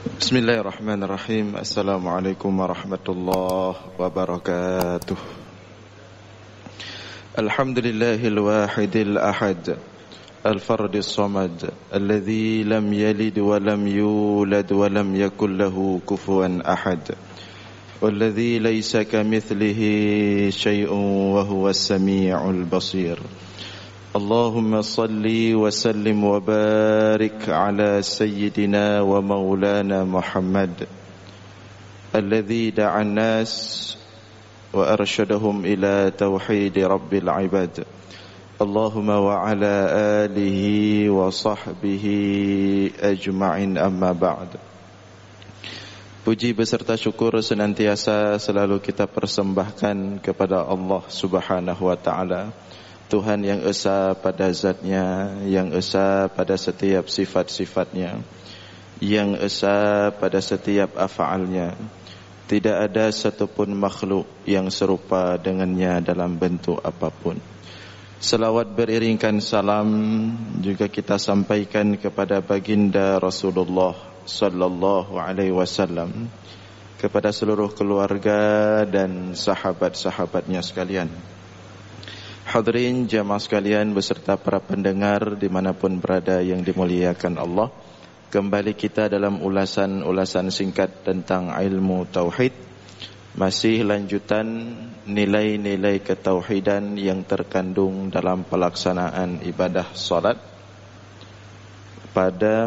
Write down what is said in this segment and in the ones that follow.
Bismillahirrahmanirrahim. Assalamualaikum warahmatullahi wabarakatuh. Alhamdulillahil wahidil ahad, al-fardis samad, alladzi lam yalid wa lam yulad wa lam yakul lahu kufuwan ahad, walladzi laysa kamitslihi syai'un wa huwas samii'ul basir. Allahumma salli wa sallim wa barik ala sayyidina wa maulana Muhammad alladhi da'a an-nas wa arsyadahum ila tauhid rabbil ibad. Allahumma wa ala alihi wa sahbihi ajma'in, amma ba'd. Puji beserta syukur senantiasa selalu kita persembahkan kepada Allah Subhanahu wa ta'ala, Tuhan yang esa pada zatnya, yang esa pada setiap sifat-sifatnya, yang esa pada setiap af'alnya. Tidak ada satupun makhluk yang serupa dengannya dalam bentuk apapun. Selawat beriringkan salam juga kita sampaikan kepada baginda Rasulullah sallallahu alaihi wasallam, kepada seluruh keluarga dan sahabat-sahabatnya sekalian. Hadirin jamaah sekalian beserta para pendengar dimanapun berada yang dimuliakan Allah, kembali kita dalam ulasan singkat tentang ilmu tauhid. Masih lanjutan nilai-nilai ketauhidan yang terkandung dalam pelaksanaan ibadah salat,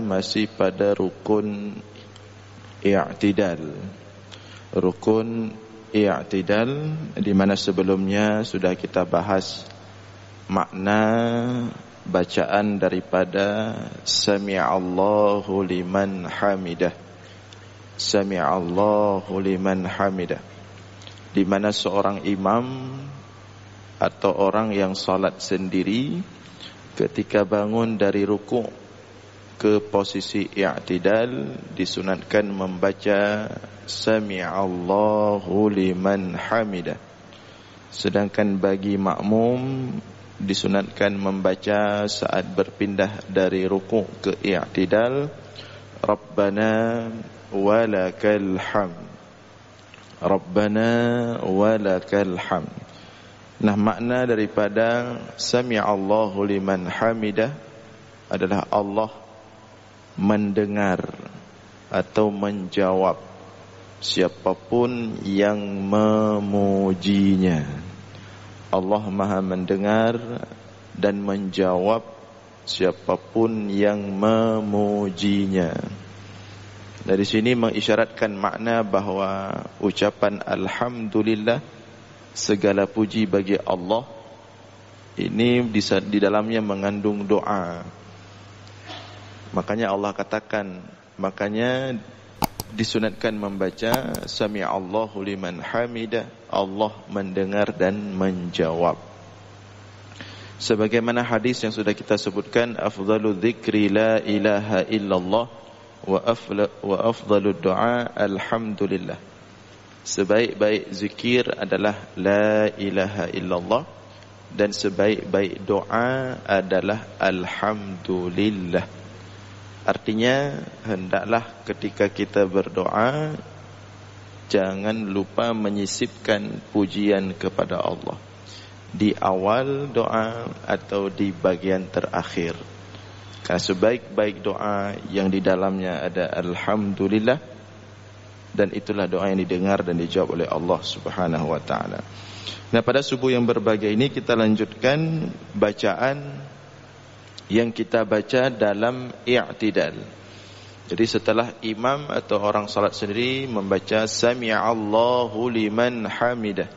masih pada rukun i'tidal. Rukun i'tidal, di mana sebelumnya sudah kita bahas makna bacaan daripada Sami'allahu liman hamidah. Sami'allahu liman hamidah, di mana seorang imam atau orang yang salat sendiri ketika bangun dari ruku' ke posisi i'tidal disunatkan membaca Sami'allahu liman hamidah. Sedangkan bagi makmum disunatkan membaca saat berpindah dari ruku' ke i'tidal, Rabbana walakal hamd, Rabbana walakal hamd. Nah, makna daripada Sami'allahu liman hamidah adalah Allah mendengar atau menjawab siapapun yang memujinya. Allah Maha mendengar dan menjawab siapapun yang memujinya. Dari sini mengisyaratkan makna bahwa ucapan alhamdulillah, segala puji bagi Allah, ini di dalamnya mengandung doa. Makanya Allah katakan, makanya disunatkan membaca Sami'allahu liman hamidah, Allah mendengar dan menjawab. Sebagaimana hadis yang sudah kita sebutkan, afdalu dzikri la ilaha illallah wa afdalu du'a alhamdulillah. Sebaik-baik zikir adalah la ilaha illallah, dan sebaik-baik doa adalah alhamdulillah. Artinya, hendaklah ketika kita berdoa jangan lupa menyisipkan pujian kepada Allah di awal doa atau di bagian terakhir. Karena sebaik-baik doa yang di dalamnya ada alhamdulillah, dan itulah doa yang didengar dan dijawab oleh Allah Subhanahu wa ta'ala. Nah, pada subuh yang berbahagia ini kita lanjutkan bacaan yang kita baca dalam i'tidal. Jadi setelah imam atau orang salat sendiri membaca Sami'allahu liman hamidah,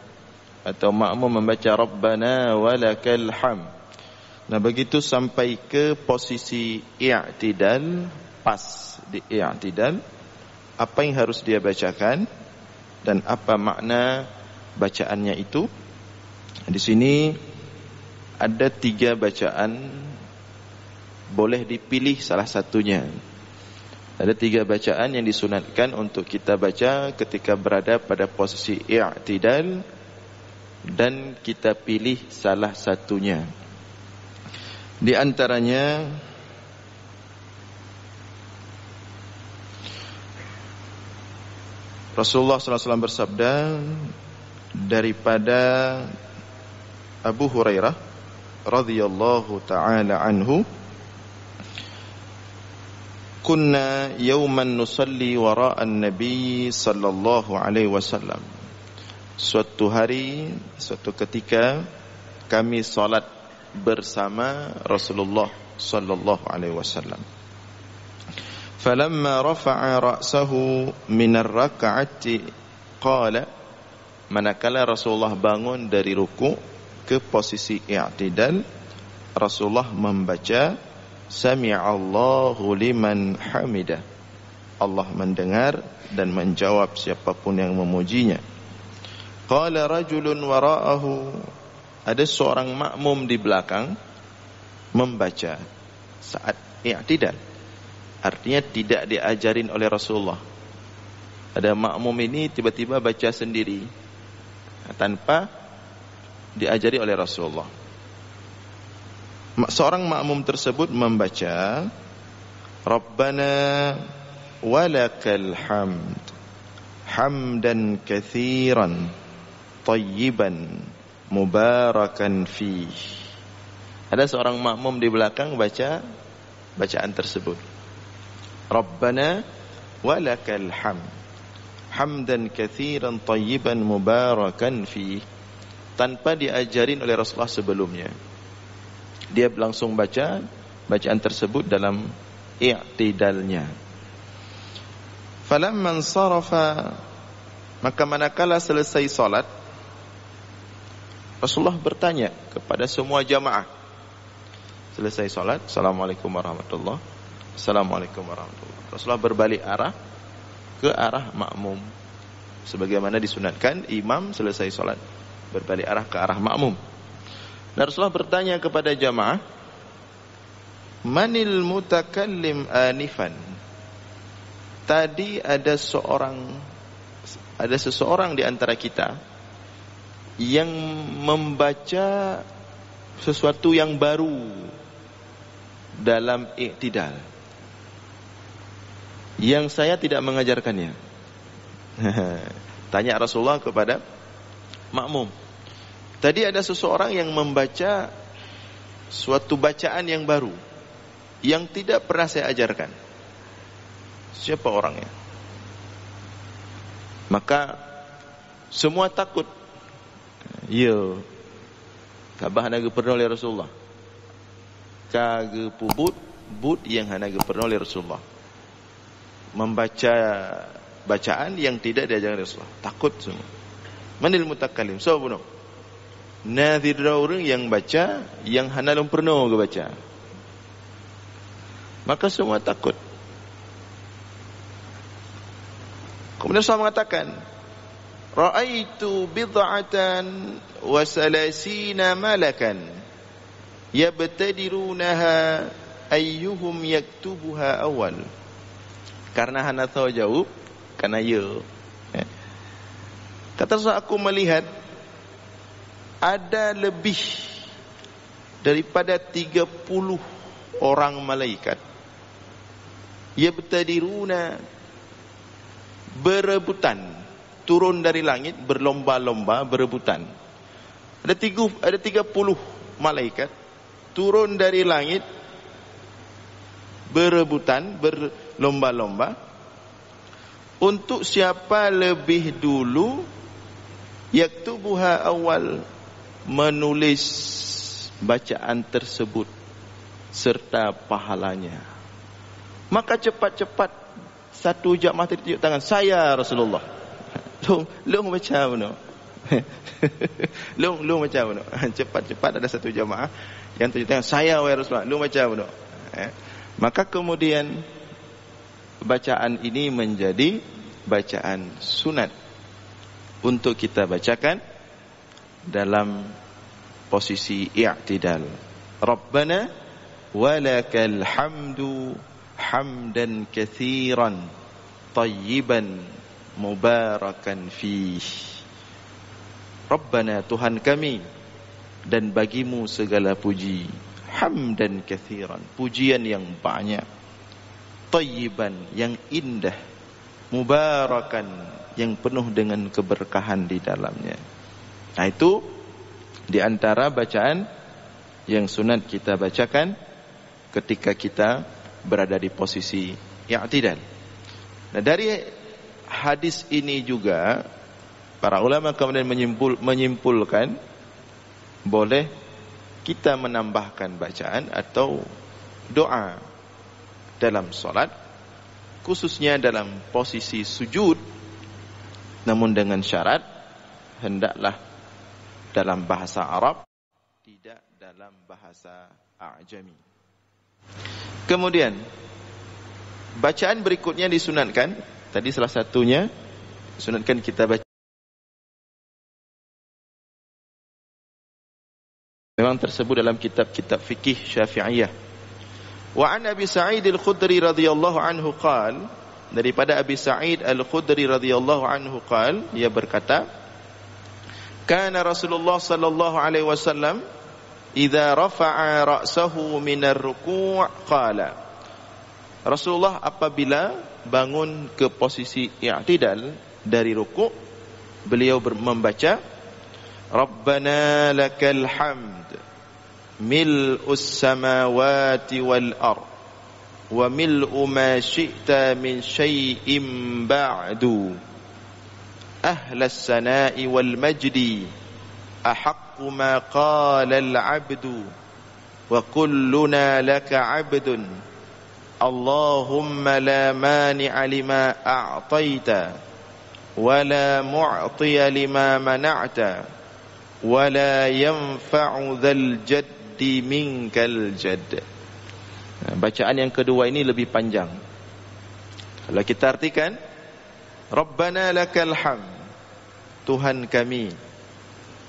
atau makmum membaca Rabbana walakal hamd. Nah, begitu sampai ke posisi i'tidal, pas di i'tidal, apa yang harus dia bacakan dan apa makna bacaannya itu? Di sini ada 3 bacaan, boleh dipilih salah satunya. Ada 3 bacaan yang disunatkan untuk kita baca ketika berada pada posisi i'tidal, dan kita pilih salah satunya. Di antaranya Rasulullah SAW bersabda daripada Abu Hurairah radhiyallahu ta'ala anhu, kunna yawman nusalli wara'an nabi sallallahu alaihi wasallam. Suatu hari, suatu ketika kami salat bersama Rasulullah sallallahu alaihi wasallam. Falamma rafa'a ra'sahu min ar-rak'ati qala, manakala Rasulullah bangun dari ruku ke posisi i'tidal, Rasulullah membaca Sami'allahu liman hamidah. Allah mendengar dan menjawab siapapun yang memujinya. Qala rajulun wara'ahu, ada seorang makmum di belakang membaca saat i'tidal. Artinya tidak diajarin oleh Rasulullah. Ada makmum ini tiba-tiba baca sendiri tanpa diajari oleh Rasulullah. Seorang makmum tersebut membaca Rabbana walakal hamd hamdan katsiran tayyiban mubarakan fih. Ada seorang makmum di belakang baca bacaan tersebut, Rabbana walakal hamd hamdan katsiran tayyiban mubarakan fih, tanpa diajarin oleh Rasulullah sebelumnya. Dia langsung baca bacaan tersebut dalam i'tidalnya. Falamman sarafa, maka manakala selesai salat, Rasulullah bertanya kepada semua jamaah. Selesai salat, Assalamualaikum warahmatullahi, Assalamualaikum warahmatullahi. Rasulullah berbalik arah ke arah makmum. Sebagaimana disunatkan, imam selesai salat berbalik arah ke arah makmum. Dan Rasulullah bertanya kepada jamaah, Manil mutakallim anifan. Tadi ada seseorang di antara kita yang membaca sesuatu yang baru dalam i'tidal, yang saya tidak mengajarkannya. Tanya Rasulullah kepada makmum. Tadi ada seseorang yang membaca suatu bacaan yang baru, yang tidak pernah saya ajarkan. Siapa orangnya? Maka semua takut. Yo, kabah hanaga pernah oleh Rasulullah. Kaga pubut but yang hanaga pernah oleh Rasulullah. Membaca bacaan yang tidak diajarkan Rasulullah. Takut semua. Manil mutakallim, so bunuh. Nadir orang yang baca yang hanalum pernah ke baca. Maka semua takut. Kemudian Rasulullah mengatakan, Ra'aitu bid'atan wa salasina malakan yabtadirunaha ayyuhum yaktubuha awal. Karena hana tahu jawab, karena ya. Kata Rasulullah, aku melihat ada lebih daripada 30 orang malaikat yabtadiruna, berebutan, turun dari langit berlomba-lomba berebutan. Ada 30 malaikat turun dari langit berebutan, berlomba-lomba untuk siapa lebih dulu yaktubuha awal, menulis bacaan tersebut serta pahalanya. Maka cepat-cepat satu jamaah tunjuk tangan, saya Rasulullah. Long baca mana? Long baca mana? Cepat-cepat ada satu jamaah yang tunjuk tangan, saya wahai Rasulullah. Long baca mana? Maka kemudian bacaan ini menjadi bacaan sunat untuk kita bacakan dalam posisi i'tidal. Rabbana walakal hamdu hamdan katsiran tayyiban mubarakan fih. Rabbana, Tuhan kami, dan bagimu segala puji, hamdan katsiran, pujian yang banyak, tayyiban, yang indah, mubarakan, yang penuh dengan keberkahan di dalamnya. Nah, itu di antara bacaan yang sunat kita bacakan ketika kita berada di posisi i'tidal. Nah, dari hadis ini juga para ulama kemudian menyimpulkan boleh kita menambahkan bacaan atau doa dalam salat, khususnya dalam posisi sujud, namun dengan syarat hendaklah dalam bahasa Arab, tidak dalam bahasa A'jami. Kemudian bacaan berikutnya disunatkan, tadi salah satunya sunatkan kita baca, memang tersebut dalam kitab-kitab fikih Syafi'iyah. Wa an Abi Sa'id Al-Khudri radhiyallahu anhu qala, daripada Abi Sa'id Al-Khudri radhiyallahu anhu qala, dia berkata, kana Rasulullah sallallahu alaihi wasallam idza rafa'a ra'sahu minar ruku' qala, Rasulullah apabila bangun ke posisi i'tidal dari ruku', beliau membaca, Rabbana lakal hamd mil'us samawati wal ard wa mil'u ma syi'ta min syai'in ba'du ahlas sana'i wal majdi ahaqqu ma qala al 'abdu wa kulluna laka 'abdun Allahumma la mani'a lima a'taita wa la mu'tiya lima mana'ta wa la yanfa'u dzal jaddi minkal jadd. Bacaan yang kedua ini lebih panjang. Kalau kita artikan, Rabbana lakal hamd, Tuhan kami,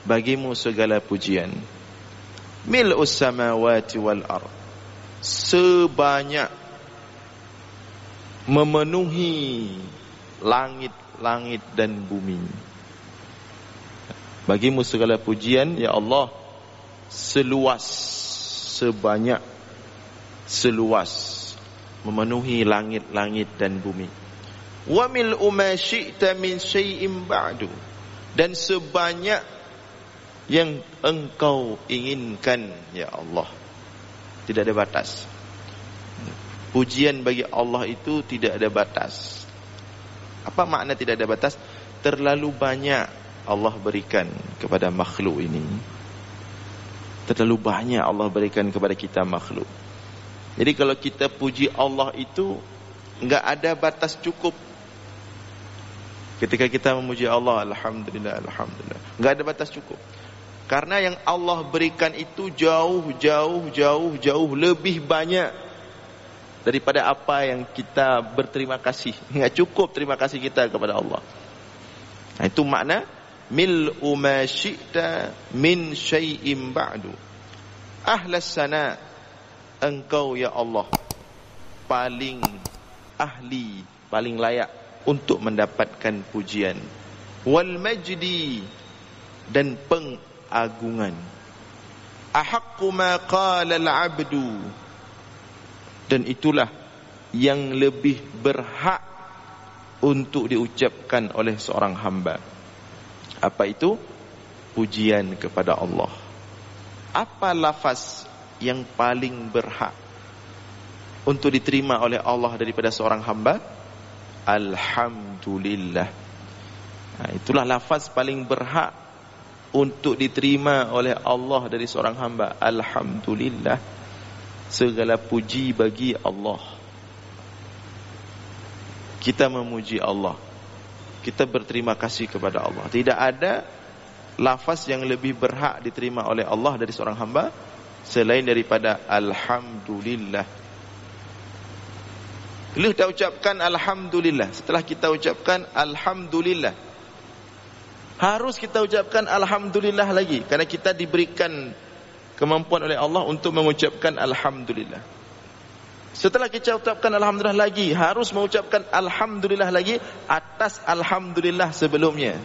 bagimu segala pujian. Mil'us samawati wal ard, sebanyak, memenuhi langit-langit dan bumi. Bagimu segala pujian, ya Allah, seluas, sebanyak, seluas, memenuhi langit-langit dan bumi. Wa mil'u ma syi'ta min syai'in ba'du, dan sebanyak yang engkau inginkan, ya Allah. Tidak ada batas. Pujian bagi Allah itu tidak ada batas. Apa makna tidak ada batas? Terlalu banyak Allah berikan kepada makhluk ini. Terlalu banyak Allah berikan kepada kita makhluk. Jadi kalau kita puji Allah itu enggak ada batas cukup. Ketika kita memuji Allah, alhamdulillah, alhamdulillah, enggak ada batas cukup. Karena yang Allah berikan itu jauh lebih banyak daripada apa yang kita berterima kasih. Enggak cukup terima kasih kita kepada Allah. Nah, itu makna mil'u ma syi'ta min syai'in ba'du. Ahlas sana, engkau ya Allah paling ahli, paling layak untuk mendapatkan pujian. Wal majdi, dan pengagungan. Ahaqqu ma qala al-'abdu, dan itulah yang lebih berhak untuk diucapkan oleh seorang hamba. Apa itu? Pujian kepada Allah. Apa lafaz yang paling berhak untuk diterima oleh Allah daripada seorang hamba? Alhamdulillah. Nah, itulah lafaz paling berhak untuk diterima oleh Allah dari seorang hamba. Alhamdulillah. Segala puji bagi Allah. Kita memuji Allah, kita berterima kasih kepada Allah. Tidak ada lafaz yang lebih berhak diterima oleh Allah dari seorang hamba selain daripada alhamdulillah. Bila kita ucapkan alhamdulillah, setelah kita ucapkan alhamdulillah, harus kita ucapkan alhamdulillah lagi, karena kita diberikan kemampuan oleh Allah untuk mengucapkan alhamdulillah. Setelah kita ucapkan alhamdulillah lagi, harus mengucapkan alhamdulillah lagi atas alhamdulillah sebelumnya.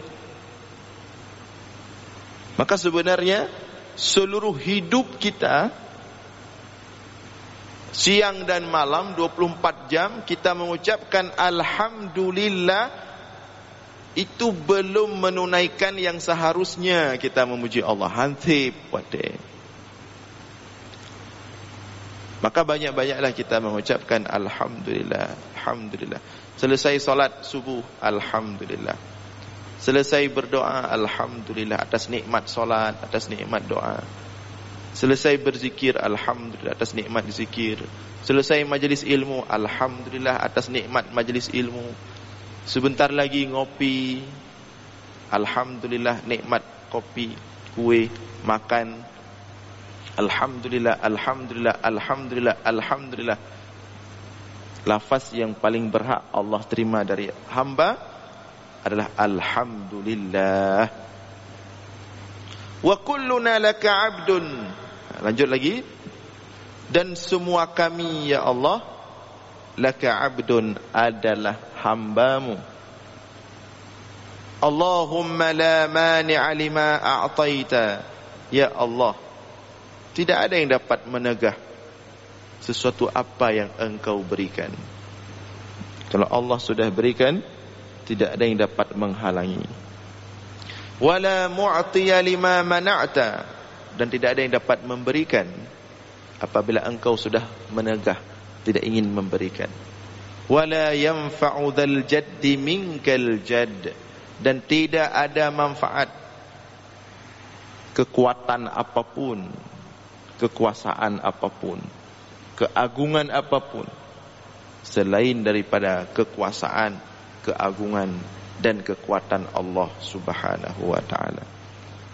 Maka sebenarnya seluruh hidup kita siang dan malam 24 jam kita mengucapkan alhamdulillah, itu belum menunaikan yang seharusnya kita memuji Allah. Hantip wadai. Maka banyak-banyaklah kita mengucapkan alhamdulillah, alhamdulillah. Selesai solat subuh, alhamdulillah. Selesai berdoa, alhamdulillah atas nikmat solat, atas nikmat doa. Selesai berzikir, alhamdulillah atas nikmat zikir. Selesai majlis ilmu, alhamdulillah atas nikmat majlis ilmu. Sebentar lagi ngopi, alhamdulillah nikmat kopi, kue, makan. Alhamdulillah, alhamdulillah, alhamdulillah, alhamdulillah. Lafaz yang paling berhak Allah terima dari hamba adalah alhamdulillah. Wa kulluna laka abdun. Lanjut lagi. Dan semua kami ya Allah, laka abdun, adalah hambamu. Allahumma la mani'a lima a'taita. Ya Allah, tidak ada yang dapat menegah sesuatu apa yang engkau berikan. Kalau Allah sudah berikan, tidak ada yang dapat menghalangi. Wala mu'tiya lima mana'ta, dan tidak ada yang dapat memberikan apabila engkau sudah menegah, tidak ingin memberikan. Wala yanfa'u dzal jaddi minkal jadd, dan tidak ada manfaat, kekuatan apapun, kekuasaan apapun, keagungan apapun selain daripada kekuasaan, keagungan dan kekuatan Allah Subhanahu wa taala.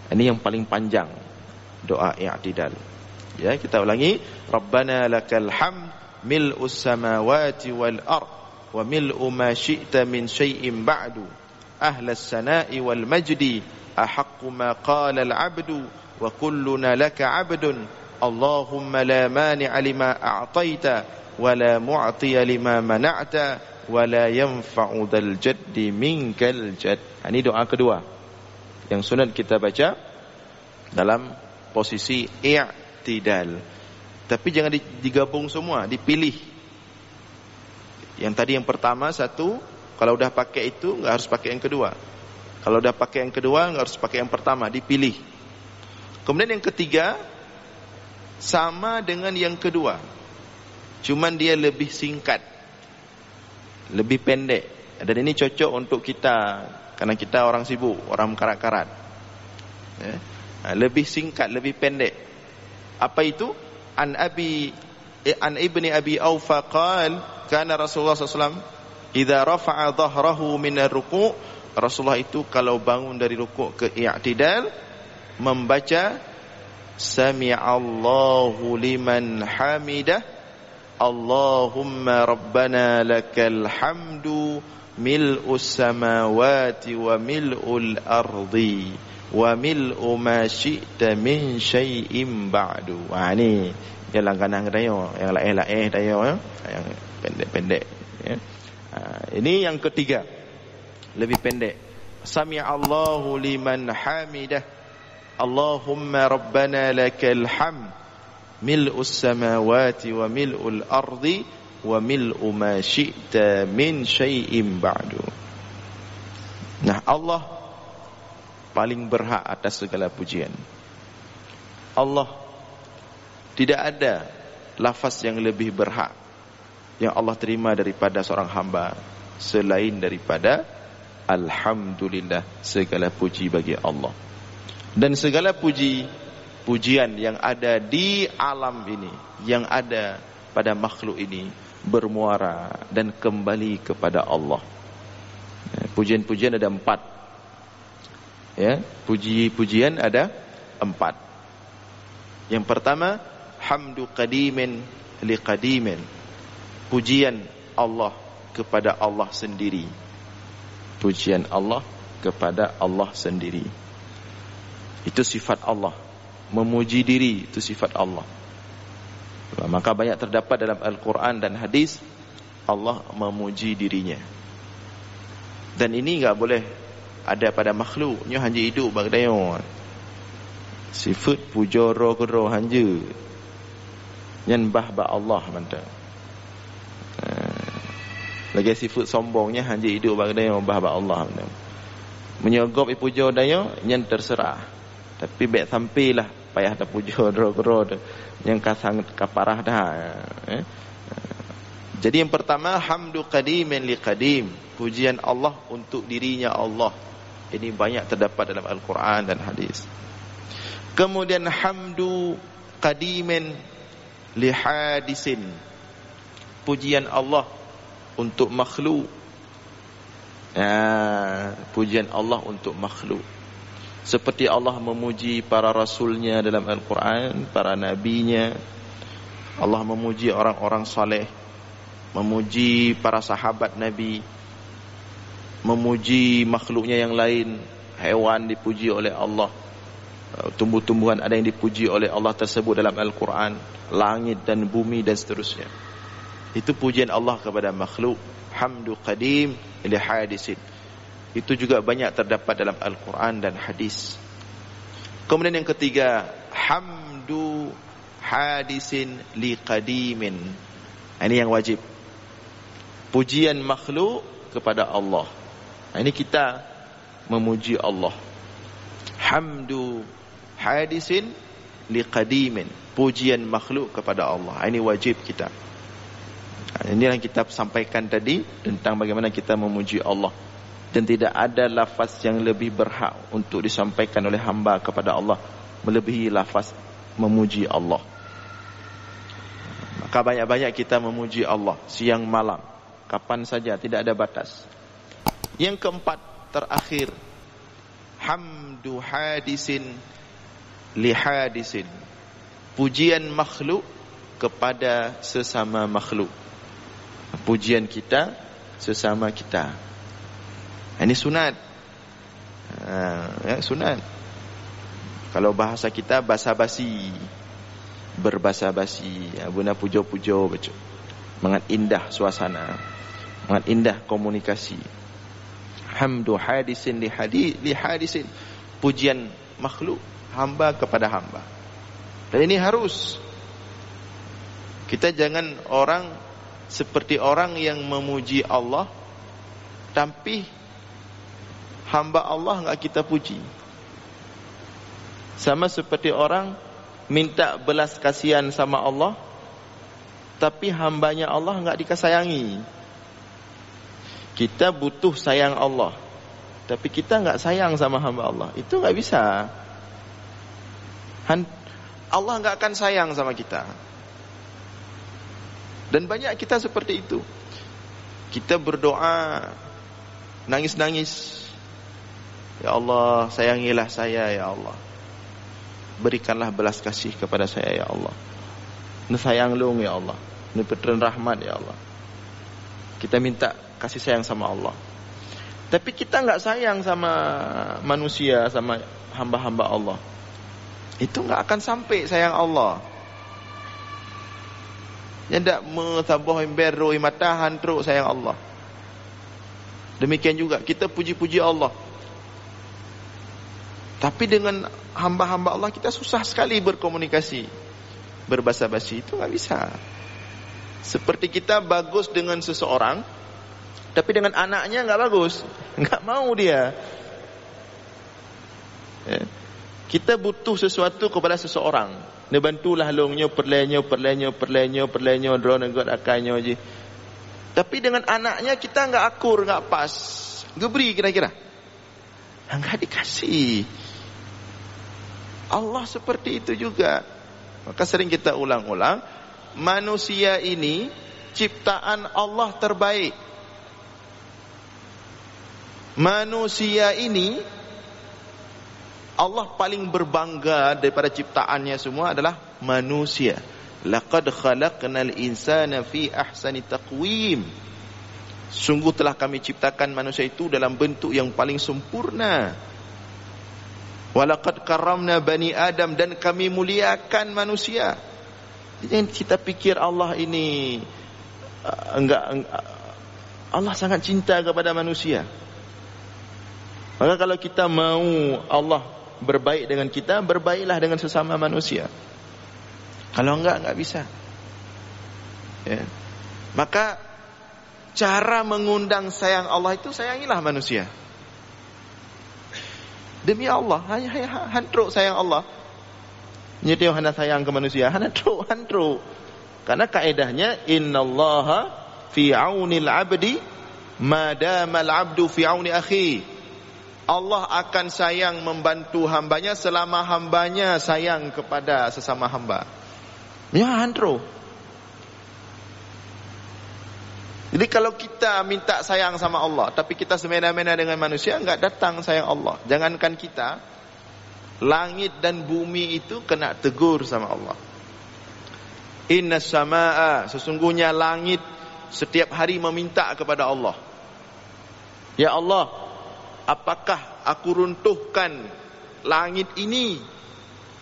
Ini yang paling panjang doa i'tidal. Ya, kita ulangi. Rabbana lakal hamd mil'us samawati wal ard wa mil'u ma syi'ta min syai'in ba'du ahlas sana'i wal majdi ahaqqu ma qala al 'abdu wa kulluna laka 'abdun Allahumma la mani'a lima a'taita wa la mu'tiya lima mana'ta wa la yanfa'u dzal jaddi minkal jadd. Ini doa kedua yang sunat kita baca dalam posisi i'tidal. Tapi jangan digabung semua, dipilih. Yang tadi yang pertama satu, kalau udah pakai itu enggak harus pakai yang kedua. Kalau udah pakai yang kedua enggak harus pakai yang pertama, dipilih. Kemudian yang ketiga sama dengan yang kedua, cuman dia lebih singkat, lebih pendek. Dan ini cocok untuk kita, karena kita orang sibuk, orang karat-karat. Lebih singkat, lebih pendek. Apa itu? An ibni abi Aufa qal kana Rasulullah SAW idza rafa'a dhahrahu min ar-ruku', Rasulullah itu kalau bangun dari rukuk ke i'tidal membaca Sami'allahu liman hamidah Allahumma rabbana lakal hamdu mil'us samawati wa mil'ul ardi wa mil'u ma syi'ta min syai'in ba'du. Ini yang langganang dayo, yang laeh-laeh dayo, yang pendek-pendek ya. Ini yang ketiga, lebih pendek. Sami'allahu liman hamidah Allahumma rabbana lakal hamd mil'us samawati wa mil'ul ardi wa mil'u ma syi'ta min syai'in ba'du. Nah, Allah paling berhak atas segala pujian. Allah, tidak ada lafaz yang lebih berhak yang Allah terima daripada seorang hamba selain daripada alhamdulillah. Segala puji bagi Allah. Dan segala pujian yang ada di alam ini, yang ada pada makhluk ini, bermuara dan kembali kepada Allah. Pujian-pujian ada 4. Ya, puji-pujian ada 4. Yang pertama, hamdu qadimin li qadimin. Pujian Allah kepada Allah sendiri. Pujian Allah kepada Allah sendiri. Itu sifat Allah. Memuji diri itu sifat Allah. Maka banyak terdapat dalam Al-Quran dan hadis Allah memuji dirinya. Dan ini enggak boleh ada pada makhluk. Nyo hanya hidup bagdayo. Sifat pujoro kero hanja. Yang bah Allah mantap. Lagi sifat sombongnya hanya hidup bagi yang bah Allah mantap. Menyogop puja daya yang terserah. Tapi baik sampailah payah dah puja dro-dro yang kasang kaparah dah. Jadi yang pertama hamdu qadimin li qadim, pujian Allah untuk dirinya Allah. Ini banyak terdapat dalam Al-Quran dan hadis. Kemudian hamdu qadimin li hadisin, pujian Allah untuk makhluk. Pujian Allah untuk makhluk. Seperti Allah memuji para rasulnya dalam Al-Quran, para nabinya. Allah memuji orang-orang saleh, memuji para sahabat Nabi, memuji makhluknya yang lain. Haiwan dipuji oleh Allah, tumbuh-tumbuhan ada yang dipuji oleh Allah tersebut dalam Al-Quran, langit dan bumi dan seterusnya. Itu pujian Allah kepada makhluk. Hamdu qadim li hadisin. Itu juga banyak terdapat dalam Al-Quran dan hadis. Kemudian yang ketiga, hamdu hadisin li qadimin. Ini yang wajib. Pujian makhluk kepada Allah. Ini kita memuji Allah. Hamdu hadisin li qadimin, pujian makhluk kepada Allah. Ini wajib kita. Ini yang kita sampaikan tadi tentang bagaimana kita memuji Allah. Dan tidak ada lafaz yang lebih berhak untuk disampaikan oleh hamba kepada Allah melebihi lafaz memuji Allah. Maka banyak-banyak kita memuji Allah siang malam, kapan saja, tidak ada batas. Yang keempat, terakhir, hamdu hadisin li hadisin, pujian makhluk kepada sesama makhluk. Pujian kita sesama kita. Ini sunat. Sunat. Kalau bahasa kita basa-basi, berbasa-basi, guna pujo-pujo, sangat indah suasana, sangat indah komunikasi. Hamdu hadisin li hadisin, pujian makhluk hamba kepada hamba. Dan ini harus. Kita jangan orang seperti orang yang memuji Allah tapi hamba Allah enggak kita puji. Sama seperti orang minta belas kasihan sama Allah tapi hambanya Allah enggak dikasayangi. Kita butuh sayang Allah tapi kita enggak sayang sama hamba Allah. Itu enggak bisa. Allah enggak akan sayang sama kita. Dan banyak kita seperti itu. Kita berdoa nangis-nangis, ya Allah, sayangilah saya ya Allah, berikanlah belas kasih kepada saya ya Allah, sayang lung ya Allah, petern rahmat ya Allah. Kita minta kasih sayang sama Allah, tapi kita enggak sayang sama manusia, sama hamba-hamba Allah. Itu enggak akan sampai sayang Allah. Yang tak mentabah emberro matahan teruk sayang Allah. Demikian juga kita puji-puji Allah, tapi dengan hamba-hamba Allah kita susah sekali berkomunikasi, berbasa-basi. Itu enggak bisa. Seperti kita bagus dengan seseorang tapi dengan anaknya enggak bagus, enggak mau dia. Kita butuh sesuatu kepada seseorang, dia bantulah longnya perlenyo drone god akannya je. Tapi dengan anaknya kita enggak akur, enggak pas. Gebri kira-kira. Enggak dikasih. Allah seperti itu juga. Maka sering kita ulang-ulang, manusia ini ciptaan Allah terbaik. Manusia ini Allah paling berbangga daripada ciptaannya semua adalah manusia. Laqad khalaqnal insana fi ahsani taqwim. Sungguh telah kami ciptakan manusia itu dalam bentuk yang paling sempurna. Walaqad karramna bani Adam, dan kami muliakan manusia. Jangan kita pikir Allah ini Allah sangat cinta kepada manusia. Maka kalau kita mau Allah berbaik dengan kita, berbaiklah dengan sesama manusia. Kalau enggak bisa. Ya. Maka cara mengundang sayang Allah itu sayangilah manusia. Demi Allah, hanya hantruk sayang Allah. Nyetiau hana sayang ke manusia, hantruk. Karena kaedahnya innallaha fi aunil abdi madamal abdu fi auni akhi. Allah akan sayang membantu hambanya selama hambanya sayang kepada sesama hamba. Ya hantruk. Jadi kalau kita minta sayang sama Allah, tapi kita semena-mena dengan manusia, enggak datang sayang Allah. Jangankan kita, langit dan bumi itu kena tegur sama Allah. Inna samaa, sesungguhnya langit setiap hari meminta kepada Allah. Ya Allah, apakah aku runtuhkan langit ini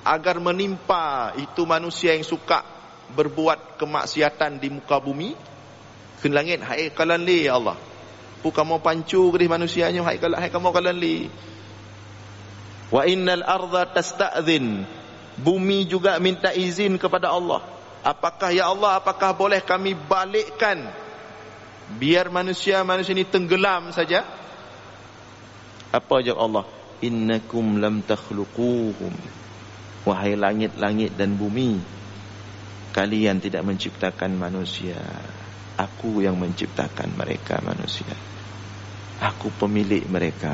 agar menimpa itu manusia yang suka berbuat kemaksiatan di muka bumi? Ke langit, hai kalan li ya Allah. Bukan mau pancu ke manusianya, hai kamu kalan li. Wa innal arda tasta'zin. Bumi juga minta izin kepada Allah. Apakah ya Allah, apakah boleh kami balikkan biar manusia ini tenggelam saja? Apa jawab Allah? Innakum lam takhluquhum. Wahai langit-langit dan bumi, kalian tidak menciptakan manusia. Aku yang menciptakan mereka manusia. Aku pemilik mereka.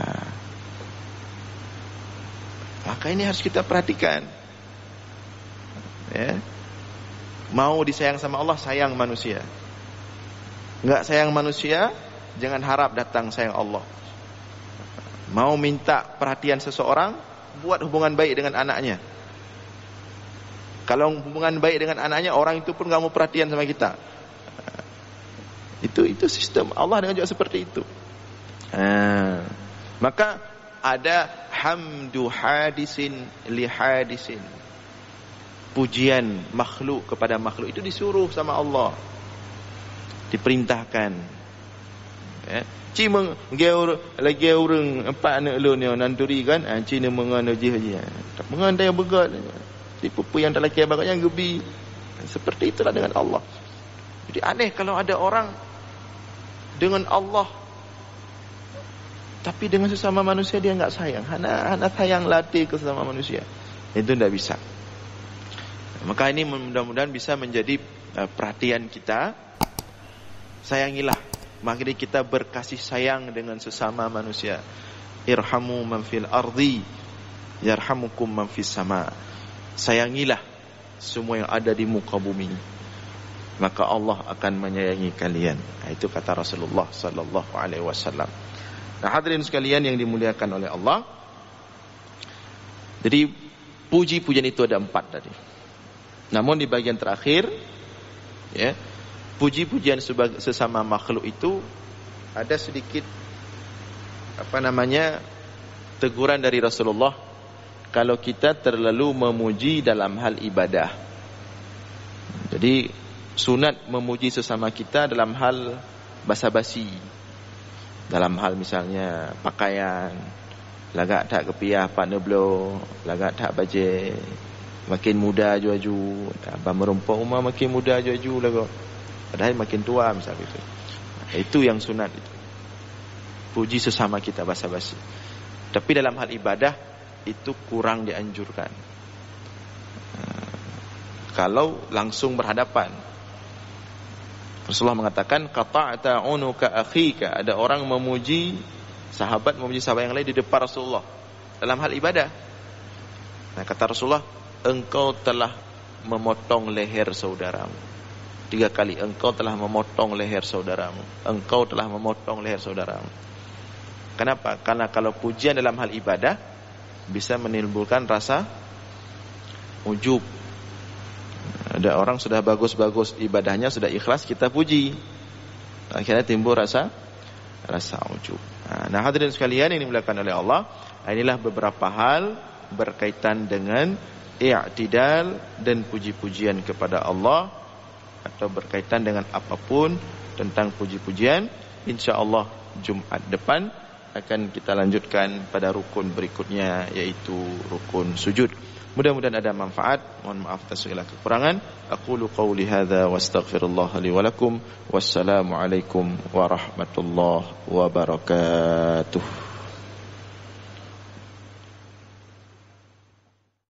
Maka ini harus kita perhatikan. Ya. Mau disayang sama Allah, sayang manusia. Enggak sayang manusia, jangan harap datang sayang Allah. Mau minta perhatian seseorang, buat hubungan baik dengan anaknya. Kalau hubungan baik dengan anaknya, orang itu pun enggak mau perhatian sama kita. Itu sistem Allah dengan juga seperti itu. Maka ada hamdu hadisin li hadisin. Pujian makhluk kepada makhluk itu disuruh sama Allah. Diperintahkan. Cima lagi orang empat anak lu ni nanturi kan, cina mengan je. Tak mengan dia begat. Tipu yang tak laki bagaknya gebi. Seperti itulah dengan Allah. Jadi aneh kalau ada orang dengan Allah tapi dengan sesama manusia dia enggak sayang. Hana sayang latih ke sesama manusia. Itu tidak bisa. Maka ini mudah-mudahan bisa menjadi perhatian kita. Sayangilah. Mari kita berkasih sayang dengan sesama manusia. Irhamu man fil ardi yarhamukum man fis sama. Sayangilah semua yang ada di muka bumi, maka Allah akan menyayangi kalian. Itu kata Rasulullah sallallahu alaihi wasallam. Nah, hadirin sekalian yang dimuliakan oleh Allah. Jadi puji-pujian itu ada 4 tadi. Namun di bagian terakhir, ya, puji-pujian sesama makhluk itu ada sedikit teguran dari Rasulullah kalau kita terlalu memuji dalam hal ibadah. Jadi sunat memuji sesama kita dalam hal basa-basi. Dalam hal misalnya pakaian, lagak tak kepiah partner blow, lagak tak baje, makin mudaaju-aju, abang merumpah umar makin mudaaju-aju lagak. Padahal makin tua misalnya itu. Itu yang sunat itu. Puji sesama kita basa-basi. Tapi dalam hal ibadah itu kurang dianjurkan. Kalau langsung berhadapan. Rasulullah mengatakan qata'ta unuka akhika. Ada orang memuji sahabat yang lain di depan Rasulullah dalam hal ibadah. Nah, kata Rasulullah, engkau telah memotong leher saudaramu. 3 kali, engkau telah memotong leher saudaramu. Engkau telah memotong leher saudaramu. Kenapa? Karena kalau pujian dalam hal ibadah bisa menimbulkan rasa ujub. Ada orang sudah bagus-bagus ibadahnya, sudah ikhlas, kita puji, akhirnya timbul rasa ujub. Nah, hadirin sekalian yang dimuliakan oleh Allah, inilah beberapa hal berkaitan dengan i'tidal dan puji-pujian kepada Allah, atau berkaitan dengan apapun tentang puji-pujian. InsyaAllah Jumat depan akan kita lanjutkan pada rukun berikutnya, yaitu rukun sujud. Mudah-mudahan ada manfaat. Mohon maaf atas segala kekurangan. Aqulu qawli hadza wa astaghfirullah li wa lakum. Wassalamu alaikum warahmatullahi wabarakatuh.